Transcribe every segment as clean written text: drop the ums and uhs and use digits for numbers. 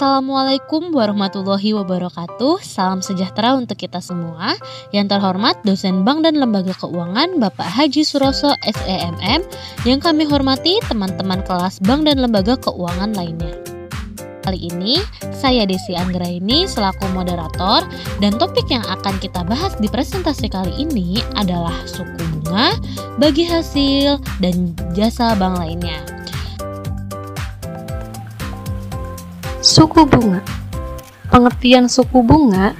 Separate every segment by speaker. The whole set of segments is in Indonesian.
Speaker 1: Assalamualaikum warahmatullahi wabarakatuh. Salam sejahtera untuk kita semua. Yang terhormat dosen Bank dan Lembaga Keuangan Bapak Haji Suroso SEMM. Yang kami hormati teman-teman kelas Bank dan Lembaga Keuangan lainnya. Kali ini saya Desi Anggraini selaku moderator, dan topik yang akan kita bahas di presentasi kali ini adalah suku bunga bagi hasil dan jasa bank lainnya.
Speaker 2: Suku bunga. Pengertian suku bunga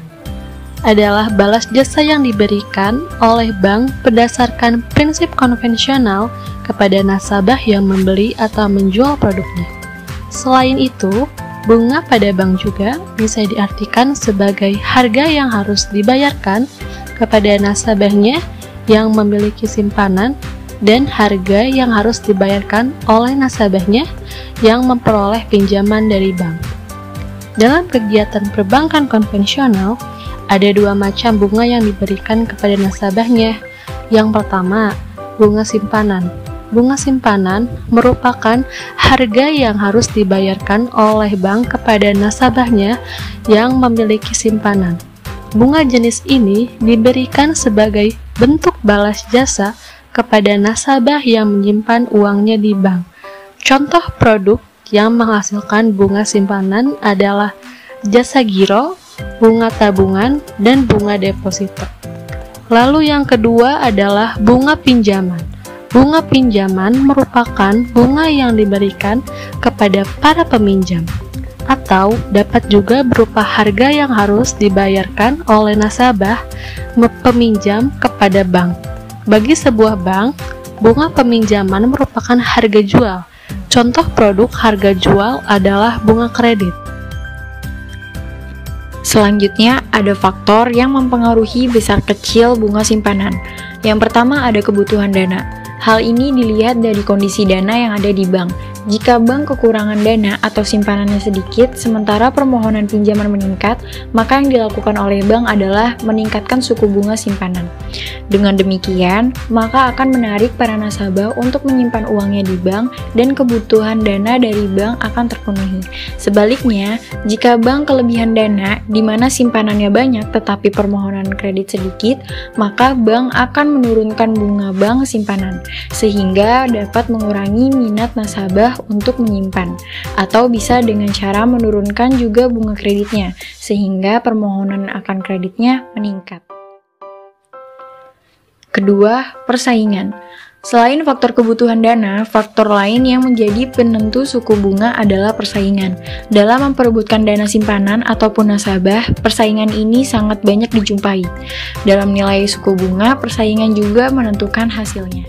Speaker 2: adalah balas jasa yang diberikan oleh bank berdasarkan prinsip konvensional kepada nasabah yang membeli atau menjual produknya. Selain itu, bunga pada bank juga bisa diartikan sebagai harga yang harus dibayarkan kepada nasabahnya yang memiliki simpanan dan harga yang harus dibayarkan oleh nasabahnya yang memperoleh pinjaman dari bank. Dalam kegiatan perbankan konvensional, ada dua macam bunga yang diberikan kepada nasabahnya. Yang pertama, bunga simpanan. Bunga simpanan merupakan harga yang harus dibayarkan oleh bank kepada nasabahnya yang memiliki simpanan. Bunga jenis ini diberikan sebagai bentuk balas jasa kepada nasabah yang menyimpan uangnya di bank. Contoh produk yang menghasilkan bunga simpanan adalah jasa giro, bunga tabungan, dan bunga deposito. Lalu yang kedua adalah bunga pinjaman. Bunga pinjaman merupakan bunga yang diberikan kepada para peminjam, atau dapat juga berupa harga yang harus dibayarkan oleh nasabah peminjam kepada bank. Bagi sebuah bank, bunga peminjaman merupakan harga jual. Contoh produk harga jual adalah bunga kredit.
Speaker 3: Selanjutnya, ada faktor yang mempengaruhi besar kecil bunga simpanan. Yang pertama ada kebutuhan dana. Hal ini dilihat dari kondisi dana yang ada di bank. Jika bank kekurangan dana atau simpanannya sedikit, sementara permohonan pinjaman meningkat, maka yang dilakukan oleh bank adalah meningkatkan suku bunga simpanan. Dengan demikian, maka akan menarik para nasabah untuk menyimpan uangnya di bank dan kebutuhan dana dari bank akan terpenuhi. Sebaliknya, jika bank kelebihan dana di mana simpanannya banyak tetapi permohonan kredit sedikit, maka bank akan menurunkan bunga bank simpanan, sehingga dapat mengurangi minat nasabah untuk menyimpan, atau bisa dengan cara menurunkan juga bunga kreditnya, sehingga permohonan akan kreditnya meningkat. Kedua, persaingan. Selain faktor kebutuhan dana, faktor lain yang menjadi penentu suku bunga adalah persaingan. Dalam memperebutkan dana simpanan ataupun nasabah, persaingan ini sangat banyak dijumpai. Dalam nilai suku bunga, persaingan juga menentukan hasilnya.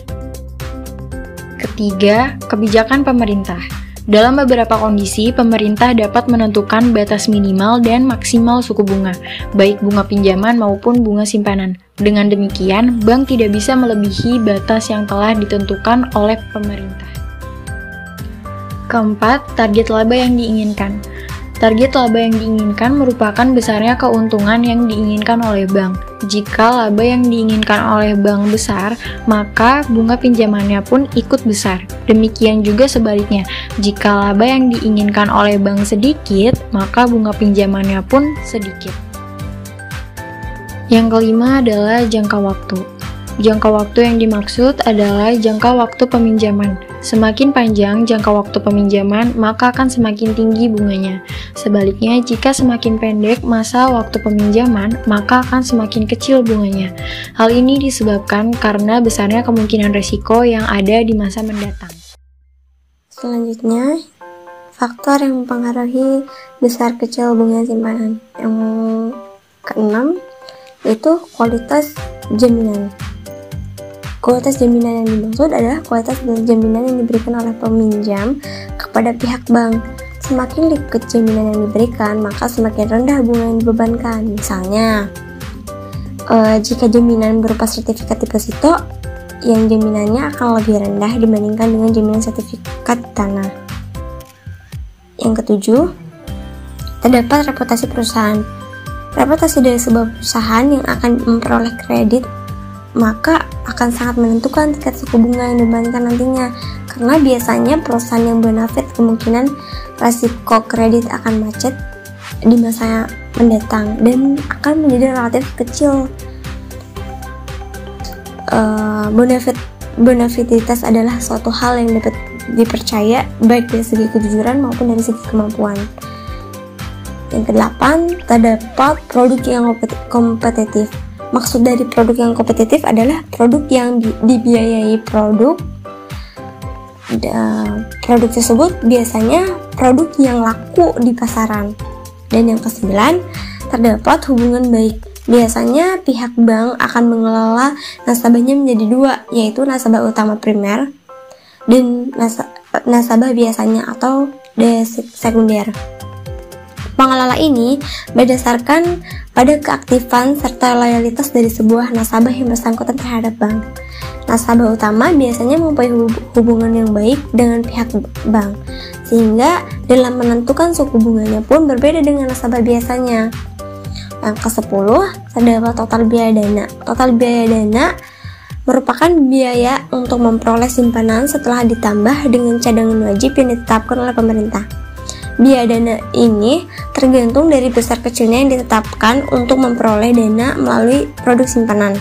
Speaker 3: Ketiga, kebijakan pemerintah. Dalam beberapa kondisi, pemerintah dapat menentukan batas minimal dan maksimal suku bunga, baik bunga pinjaman maupun bunga simpanan. Dengan demikian, bank tidak bisa melebihi batas yang telah ditentukan oleh pemerintah. Keempat, target laba yang diinginkan. Target laba yang diinginkan merupakan besarnya keuntungan yang diinginkan oleh bank. Jika laba yang diinginkan oleh bank besar, maka bunga pinjamannya pun ikut besar. Demikian juga sebaliknya, jika laba yang diinginkan oleh bank sedikit, maka bunga pinjamannya pun sedikit. Yang kelima adalah jangka waktu. Jangka waktu yang dimaksud adalah jangka waktu peminjaman. Semakin panjang jangka waktu peminjaman, maka akan semakin tinggi bunganya. Sebaliknya, jika semakin pendek masa waktu peminjaman, maka akan semakin kecil bunganya. Hal ini disebabkan karena besarnya kemungkinan risiko yang ada di masa mendatang.
Speaker 4: Selanjutnya, faktor yang mempengaruhi besar kecil bunga simpanan. Yang keenam, yaitu kualitas jaminan. Kualitas jaminan yang dimaksud adalah kualitas jaminan yang diberikan oleh peminjam kepada pihak bank. Semakin liquid jaminan yang diberikan, maka semakin rendah bunga yang dibebankan. Misalnya, jika jaminan berupa sertifikat deposito, yang jaminannya akan lebih rendah dibandingkan dengan jaminan sertifikat tanah. Yang ketujuh, terdapat reputasi perusahaan. Reputasi dari sebuah perusahaan yang akan memperoleh kredit maka akan sangat menentukan tingkat suku bunga yang dibebankan nantinya, karena biasanya perusahaan yang bonafit kemungkinan resiko kredit akan macet di masa mendatang dan akan menjadi relatif kecil. Bonafititas adalah suatu hal yang dapat dipercaya baik dari segi kejujuran maupun dari segi kemampuan. Yang kedelapan, terdapat produk yang kompetitif. Maksud dari produk yang kompetitif adalah produk yang dibiayai produk tersebut biasanya produk yang laku di pasaran. Dan yang kesembilan, terdapat hubungan baik. Biasanya pihak bank akan mengelola nasabahnya menjadi dua, yaitu nasabah utama primer dan nasabah biasanya atau sekunder. Pengelola ini berdasarkan pada keaktifan serta loyalitas dari sebuah nasabah yang bersangkutan terhadap bank. Nasabah utama biasanya mempunyai hubungan yang baik dengan pihak bank, sehingga dalam menentukan suku bunganya pun berbeda dengan nasabah biasanya. Yang ke-10, terdapat total biaya dana. Total biaya dana merupakan biaya untuk memperoleh simpanan setelah ditambah dengan cadangan wajib yang ditetapkan oleh pemerintah. Biaya dana ini tergantung dari besar kecilnya yang ditetapkan untuk memperoleh dana melalui produk simpanan.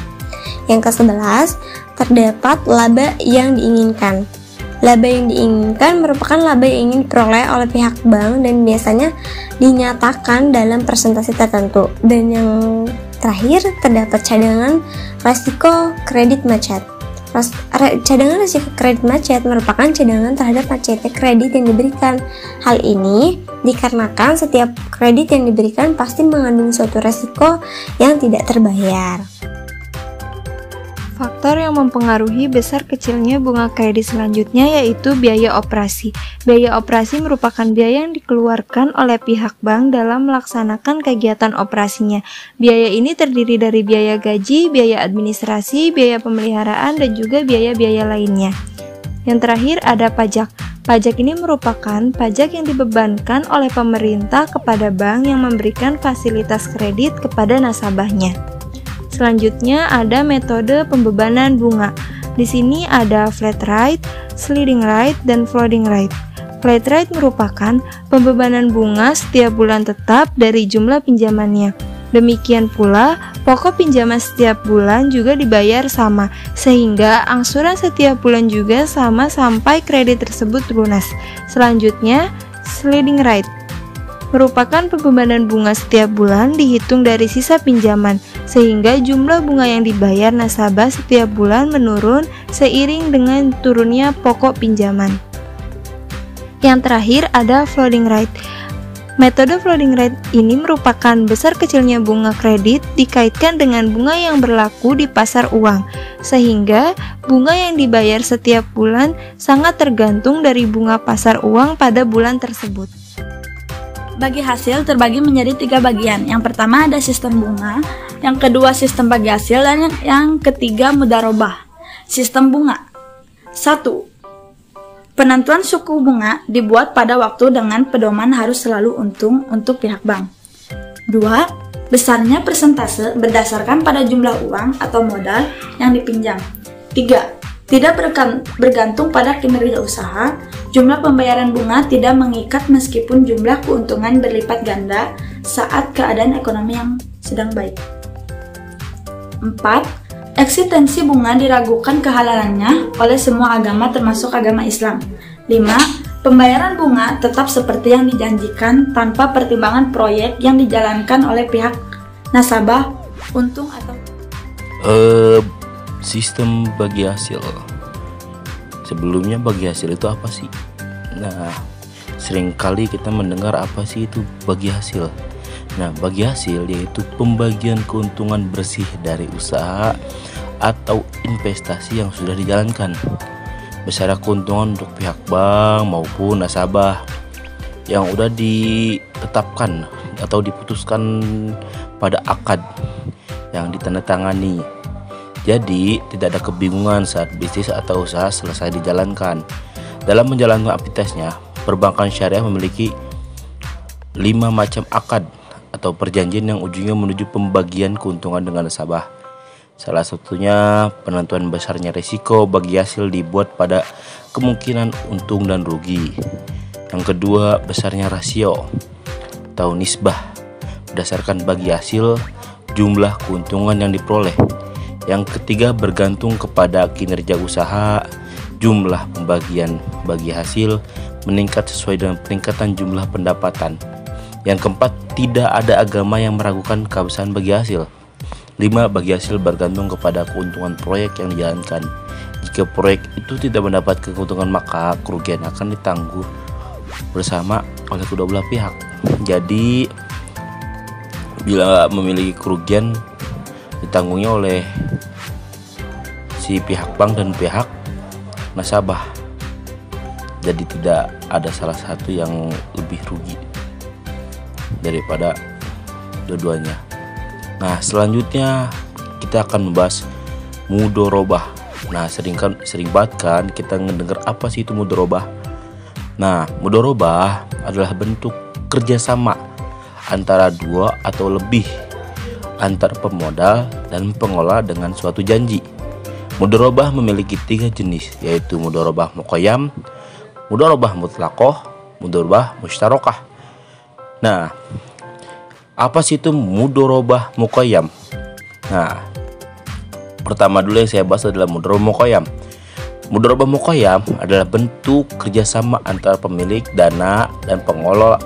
Speaker 4: Yang ke-11, terdapat laba yang diinginkan. Laba yang diinginkan merupakan laba yang ingin diperoleh oleh pihak bank dan biasanya dinyatakan dalam persentase tertentu. Dan yang terakhir, terdapat cadangan resiko kredit macet. Cadangan resiko kredit macet merupakan cadangan terhadap macetnya kredit yang diberikan. Hal ini dikarenakan setiap kredit yang diberikan pasti mengandung suatu resiko yang tidak terbayar.
Speaker 3: Faktor yang mempengaruhi besar kecilnya bunga kredit selanjutnya yaitu biaya operasi. Biaya operasi merupakan biaya yang dikeluarkan oleh pihak bank dalam melaksanakan kegiatan operasinya. Biaya ini terdiri dari biaya gaji, biaya administrasi, biaya pemeliharaan, dan juga biaya-biaya lainnya. Yang terakhir ada pajak. Pajak ini merupakan pajak yang dibebankan oleh pemerintah kepada bank yang memberikan fasilitas kredit kepada nasabahnya. Selanjutnya ada metode pembebanan bunga. Di sini ada flat rate, sliding rate, dan floating rate. Flat rate merupakan pembebanan bunga setiap bulan tetap dari jumlah pinjamannya. Demikian pula, pokok pinjaman setiap bulan juga dibayar sama, sehingga angsuran setiap bulan juga sama sampai kredit tersebut lunas. Selanjutnya, sliding rate merupakan pembebanan bunga setiap bulan dihitung dari sisa pinjaman, sehingga jumlah bunga yang dibayar nasabah setiap bulan menurun seiring dengan turunnya pokok pinjaman. Yang terakhir ada floating rate. Metode floating rate ini merupakan besar kecilnya bunga kredit dikaitkan dengan bunga yang berlaku di pasar uang, sehingga bunga yang dibayar setiap bulan sangat tergantung dari bunga pasar uang pada bulan tersebut.
Speaker 5: Bagi hasil terbagi menjadi 3 bagian. Yang pertama ada sistem bunga, yang kedua sistem bagi hasil, dan yang ketiga mudharabah. Sistem bunga. 1. Penentuan suku bunga dibuat pada waktu dengan pedoman harus selalu untung untuk pihak bank. 2. Besarnya persentase berdasarkan pada jumlah uang atau modal yang dipinjam. 3. Tidak bergantung pada kinerja usaha, jumlah pembayaran bunga tidak mengikat meskipun jumlah keuntungan berlipat ganda saat keadaan ekonomi yang sedang baik. 4. Eksistensi bunga diragukan kehalalannya oleh semua agama termasuk agama Islam. 5. Pembayaran bunga tetap seperti yang dijanjikan tanpa pertimbangan proyek yang dijalankan oleh pihak nasabah, untung atau
Speaker 6: sistem bagi hasil. Sebelumnya bagi hasil itu apa sih? Nah, seringkali kita mendengar apa sih itu bagi hasil. Nah, bagi hasil yaitu pembagian keuntungan bersih dari usaha atau investasi yang sudah dijalankan. Besar keuntungan untuk pihak bank maupun nasabah yang sudah ditetapkan atau diputuskan pada akad yang ditandatangani. Jadi, tidak ada kebingungan saat bisnis atau usaha selesai dijalankan. Dalam menjalankan aktivitasnya, perbankan syariah memiliki 5 macam akad atau perjanjian yang ujungnya menuju pembagian keuntungan dengan nasabah. Salah satunya penentuan besarnya risiko bagi hasil dibuat pada kemungkinan untung dan rugi. Yang kedua, besarnya rasio atau nisbah berdasarkan bagi hasil jumlah keuntungan yang diperoleh. Yang ketiga, bergantung kepada kinerja usaha, jumlah pembagian bagi hasil meningkat sesuai dengan peningkatan jumlah pendapatan. Yang keempat, tidak ada agama yang meragukan kehabisan bagi hasil. 5. Bagi hasil bergantung kepada keuntungan proyek yang dijalankan. Jika proyek itu tidak mendapat keuntungan, maka kerugian akan ditanggung bersama oleh kedua belah pihak. Jadi bila memiliki kerugian, ditanggungnya oleh si pihak bank dan pihak nasabah. Jadi tidak ada salah satu yang lebih rugi daripada dua-duanya. Nah, selanjutnya kita akan membahas mudorobah. Nah, sering banget kan kita mendengar apa sih itu mudorobah. Nah, mudorobah adalah bentuk kerjasama antara dua atau lebih antar pemodal dan pengelola dengan suatu janji. Mudorobah memiliki 3 jenis, yaitu mudorobah muqayyam, mudorobah mutlaqah, mudorobah musyarakah. Nah, apa sih itu mudorobah muqayyam? Nah, pertama dulu yang saya bahas adalah mudorobah muqayyam. Mudorobah muqayyam adalah bentuk kerjasama antara pemilik dana dan pengelola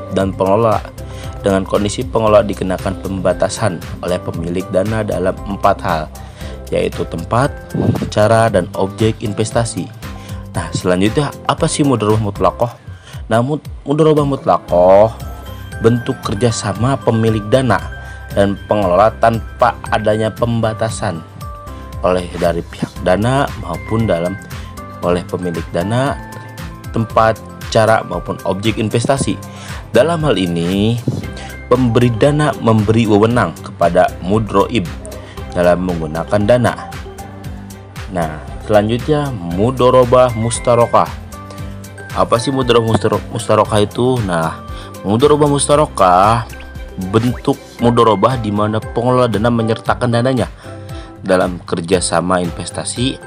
Speaker 6: dengan kondisi pengelola dikenakan pembatasan oleh pemilik dana dalam 4 hal, yaitu tempat, cara, dan objek investasi. Nah, selanjutnya apa sih mudorobah mutlaqah? Nah, mudorobah mutlaqah bentuk kerjasama pemilik dana dan pengelola tanpa adanya pembatasan dari pihak dana maupun oleh pemilik dana, tempat, cara, maupun objek investasi. Dalam hal ini, pemberi dana memberi wewenang kepada mudroib dalam menggunakan dana. Nah, selanjutnya mudorobah mustarokah. Apa sih mudorobah mustarokah itu? Nah, mudorobah mustarokah bentuk mudorobah di mana pengelola dana menyertakan dananya dalam kerjasama investasi.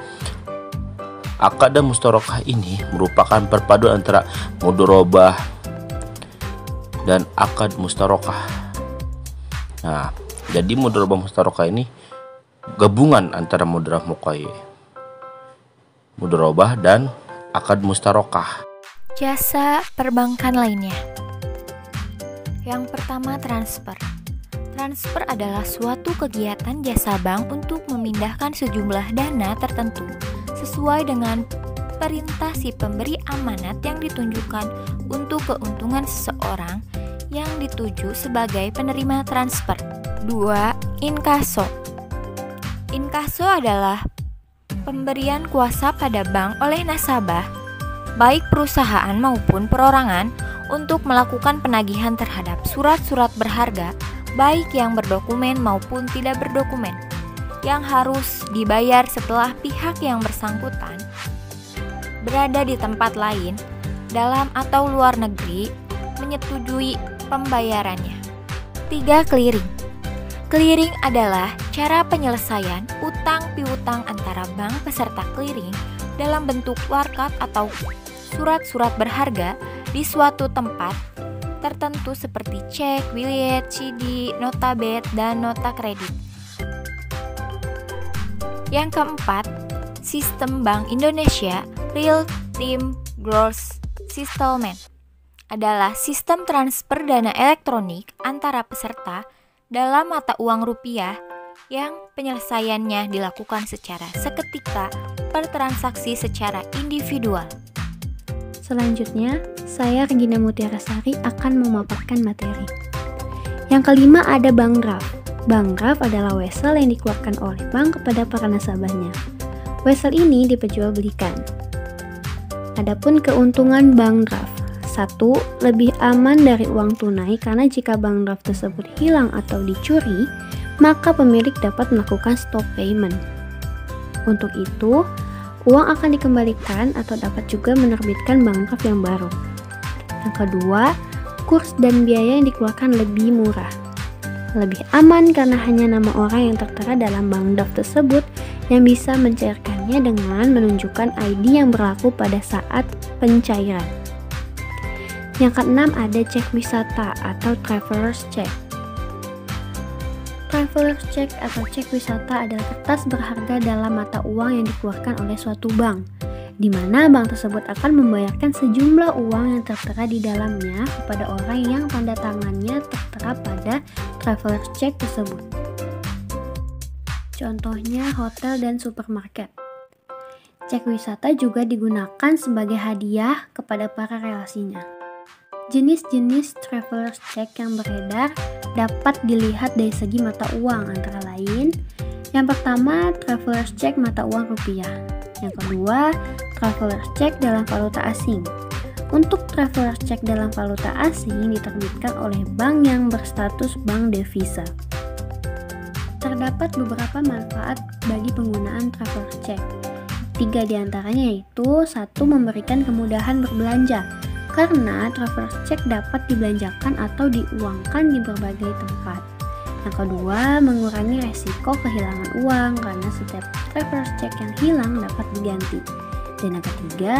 Speaker 6: Akad mustarokah ini merupakan perpaduan antara mudorobah dan akad mustarokah. Nah, jadi mudorobah mustarokah ini gabungan antara mudorobah dan akad mustarokah.
Speaker 3: Jasa perbankan lainnya. Yang pertama, transfer. Transfer adalah suatu kegiatan jasa bank untuk memindahkan sejumlah dana tertentu sesuai dengan perintah si pemberi amanat yang ditunjukkan untuk keuntungan seseorang yang dituju sebagai penerima transfer. 2. Inkaso. Inkaso adalah pemberian kuasa pada bank oleh nasabah, baik perusahaan maupun perorangan, untuk melakukan penagihan terhadap surat-surat berharga, baik yang berdokumen maupun tidak berdokumen, yang harus dibayar setelah pihak yang bersangkutan berada di tempat lain, dalam atau luar negeri, menyetujui pembayarannya. 3. Clearing. Clearing adalah cara penyelesaian utang piutang antara bank peserta clearing dalam bentuk warkat atau surat-surat berharga di suatu tempat tertentu seperti cek, billet, CD, nota bet, dan nota kredit. Yang keempat, sistem Bank Indonesia Real Time Gross Settlement adalah sistem transfer dana elektronik antara peserta dalam mata uang rupiah yang penyelesaiannya dilakukan secara seketika per transaksi secara individual.
Speaker 7: Selanjutnya, saya Regina Mutiarasari akan memaparkan materi. Yang kelima ada bank draft. Bank draft adalah wesel yang dikeluarkan oleh bank kepada para nasabahnya. Wesel ini diperjualbelikan. Adapun keuntungan bank draft. 1. Lebih aman dari uang tunai karena jika bank draft tersebut hilang atau dicuri, maka pemilik dapat melakukan stop payment. Untuk itu, uang akan dikembalikan atau dapat juga menerbitkan bank draft yang baru. Yang kedua, kurs dan biaya yang dikeluarkan lebih murah. lebih aman karena hanya nama orang yang tertera dalam bank draft tersebut yang bisa mencairkannya dengan menunjukkan ID yang berlaku pada saat pencairan. Yang keenam ada cek wisata atau traveler's check. Traveler's check atau cek wisata adalah kertas berharga dalam mata uang yang dikeluarkan oleh suatu bank, di mana bank tersebut akan membayarkan sejumlah uang yang tertera di dalamnya kepada orang yang tanda tangannya tertera pada traveler's check tersebut. Contohnya hotel dan supermarket. Cek wisata juga digunakan sebagai hadiah kepada para relasinya. Jenis-jenis traveler's check yang beredar dapat dilihat dari segi mata uang, antara lain yang pertama, traveler's check mata uang rupiah. Yang kedua, traveler's check dalam valuta asing. Untuk traveler's check dalam valuta asing diterbitkan oleh bank yang berstatus bank devisa. Terdapat beberapa manfaat bagi penggunaan traveler's check. 3 diantaranya yaitu: 1. Memberikan kemudahan berbelanja, karena traveler's check dapat dibelanjakan atau diuangkan di berbagai tempat. Yang kedua, mengurangi resiko kehilangan uang karena setiap traveler's check yang hilang dapat diganti. Dan yang ketiga,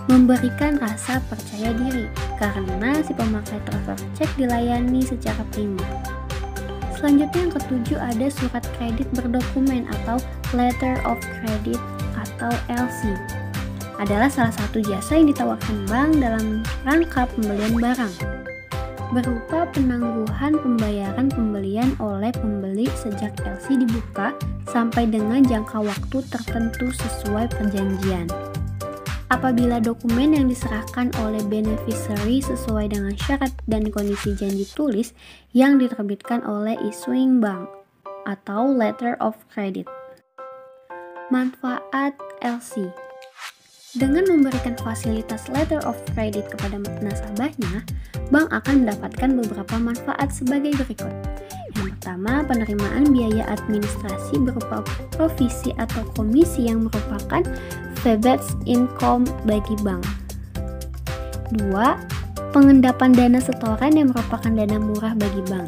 Speaker 7: memberikan rasa percaya diri karena si pemakai traveler's check dilayani secara prima. Selanjutnya yang ketujuh ada surat kredit berdokumen atau letter of credit atau LC. Adalah salah satu jasa yang ditawarkan bank dalam rangka pembelian barang, berupa penangguhan pembayaran pembelian oleh pembeli sejak LC dibuka sampai dengan jangka waktu tertentu sesuai perjanjian. Apabila dokumen yang diserahkan oleh beneficiary sesuai dengan syarat dan kondisi janji tulis yang diterbitkan oleh issuing bank atau letter of credit. Manfaat LC. Dengan memberikan fasilitas letter of credit kepada nasabahnya, bank akan mendapatkan beberapa manfaat sebagai berikut. Yang pertama, penerimaan biaya administrasi berupa provisi atau komisi yang merupakan fee-based income bagi bank. 2. Pengendapan dana setoran yang merupakan dana murah bagi bank.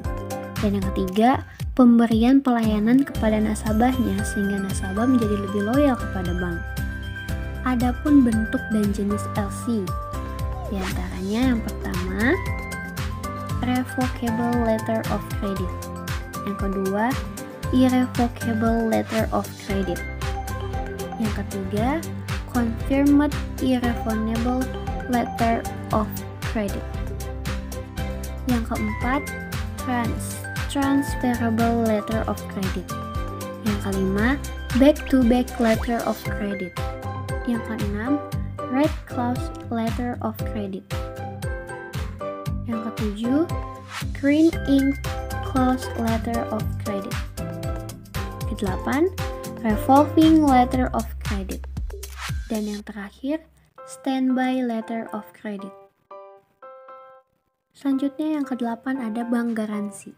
Speaker 7: Dan yang ketiga, pemberian pelayanan kepada nasabahnya sehingga nasabah menjadi lebih loyal kepada bank. Adapun bentuk dan jenis LC, di antaranya yang pertama, revocable letter of credit. Yang kedua, irrevocable letter of credit. Yang ketiga, confirmed irrevocable letter of credit. Yang keempat, transferable letter of credit. Yang kelima, back-to-back letter of credit. Yang keenam, red clause letter of credit. Yang ketujuh, green ink clause letter of credit. Kedelapan, revolving letter of credit. Dan yang terakhir, standby letter of credit. Selanjutnya yang kedelapan ada bank garansi.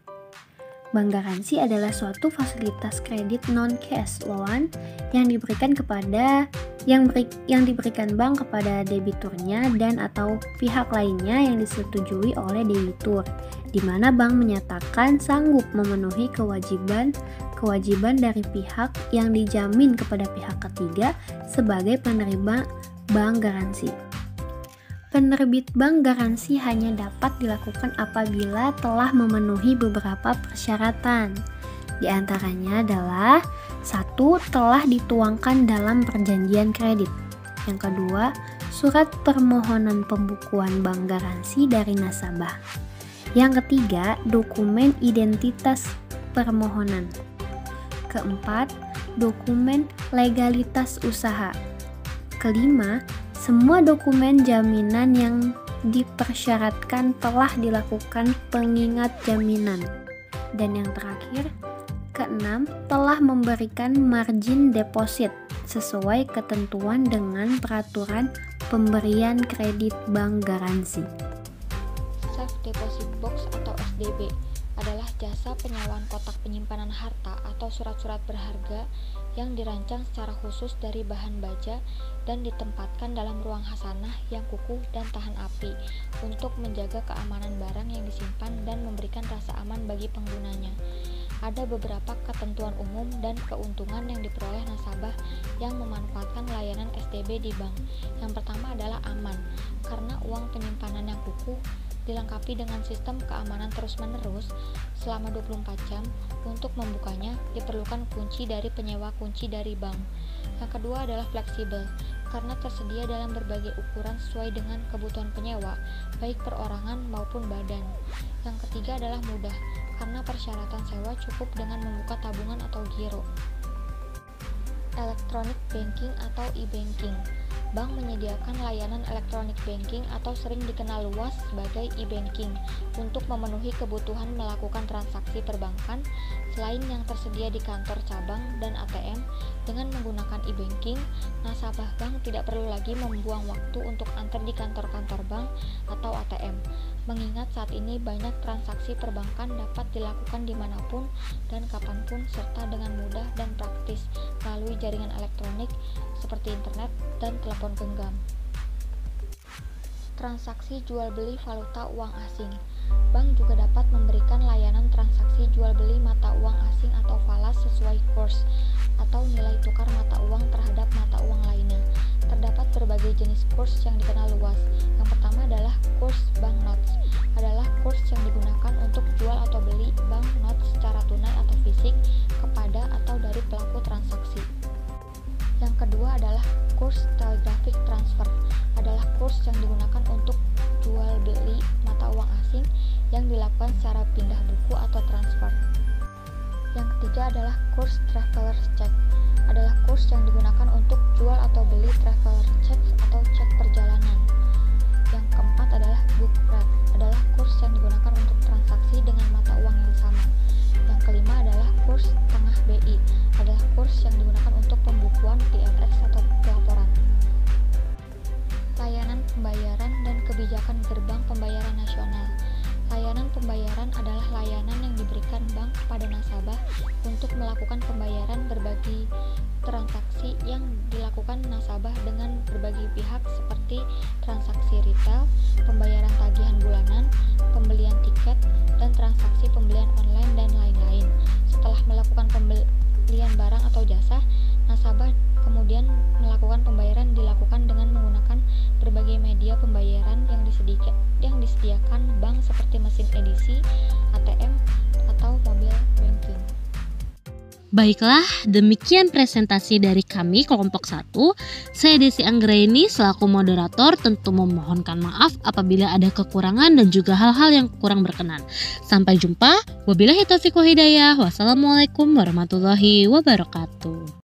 Speaker 7: Bank garansi adalah suatu fasilitas kredit non-cash loan yang diberikan bank kepada debiturnya dan atau pihak lainnya yang disetujui oleh debitur, di mana bank menyatakan sanggup memenuhi kewajiban dari pihak yang dijamin kepada pihak ketiga sebagai penerima bank garansi. Penerbit bank garansi hanya dapat dilakukan apabila telah memenuhi beberapa persyaratan. Di antaranya adalah 1. Telah dituangkan dalam perjanjian kredit. Yang kedua, surat permohonan pembukuan bank garansi dari nasabah. Yang ketiga, dokumen identitas permohonan. Keempat, dokumen legalitas usaha. Kelima, semua dokumen jaminan yang dipersyaratkan telah dilakukan pengingat jaminan. Dan yang terakhir, keenam, telah memberikan margin deposit sesuai ketentuan dengan peraturan pemberian kredit bank garansi.
Speaker 8: Safe Deposit Box atau SDB adalah jasa penyewaan kotak penyimpanan harta atau surat-surat berharga yang dirancang secara khusus dari bahan baja dan ditempatkan dalam ruang khasanah yang kukuh dan tahan api untuk menjaga keamanan barang yang disimpan dan memberikan memberikan rasa aman bagi penggunanya. Ada beberapa ketentuan umum dan keuntungan yang diperoleh nasabah yang memanfaatkan layanan SDB di bank. Yang pertama adalah aman, karena uang penyimpanan yang kukuh dilengkapi dengan sistem keamanan terus-menerus selama 24 jam. Untuk membukanya diperlukan kunci dari penyewa kunci dari bank. Yang kedua adalah fleksibel, karena tersedia dalam berbagai ukuran sesuai dengan kebutuhan penyewa, baik perorangan maupun badan. Yang ketiga adalah mudah, karena persyaratan sewa cukup dengan membuka tabungan atau giro. Electronic banking atau e-banking. Bank menyediakan layanan electronic banking atau sering dikenal luas sebagai e-banking untuk memenuhi kebutuhan melakukan transaksi perbankan selain yang tersedia di kantor cabang dan ATM. Dengan menggunakan e-banking, nasabah bank tidak perlu lagi membuang waktu untuk antri di kantor-kantor bank atau ATM. Mengingat saat ini banyak transaksi perbankan dapat dilakukan dimanapun dan kapanpun serta dengan mudah dan praktis melalui jaringan elektronik seperti internet dan telepon genggam. Transaksi jual beli valuta uang asing. Bank juga dapat memberikan layanan transaksi jual beli mata uang asing atau falas sesuai kurs atau nilai tukar mata uang terhadap mata uang lainnya. Terdapat berbagai jenis kurs yang dikenal luas. Yang pertama adalah kurs banknotes. Adalah kurs yang digunakan untuk jual atau beli banknotes secara tunai atau fisik kepada atau dari pelaku transaksi. Yang kedua adalah kurs telegraphic transfer. Adalah kurs yang digunakan untuk jual beli mata uang asing yang dilakukan secara pindah buku atau transfer. Yang ketiga adalah kurs traveler check. Adalah kurs yang digunakan untuk jual atau beli traveler check atau cek perjalanan. Yang keempat adalah book rate. Adalah kurs yang digunakan untuk transaksi dengan mata uang yang sama. Yang kelima adalah kurs tengah BI. Adalah kurs yang digunakan untuk pembukuan TFX atau pelaporan. Layanan pembayaran dan kebijakan gerbang pembayaran nasional. Layanan pembayaran adalah layanan yang diberikan bank kepada nasabah untuk melakukan pembayaran berbagai transaksi yang dilakukan nasabah dengan berbagai pihak seperti transaksi retail, pembayaran tagihan bulanan, pembelian tiket, dan transaksi pembelian online dan lain-lain. Setelah melakukan pembelian barang atau jasa, nasabah kemudian melakukan pembayaran dilakukan dengan menggunakan berbagai media pembayaran yang disediakan bank seperti mesin edisi, ATM, atau mobil banking.
Speaker 1: Baiklah, demikian presentasi dari kami kelompok 1. Saya Desi Anggraini selaku moderator tentu memohonkan maaf apabila ada kekurangan dan juga hal-hal yang kurang berkenan. Sampai jumpa. Wabillahi taufiq wal hidayah. Wassalamualaikum warahmatullahi wabarakatuh.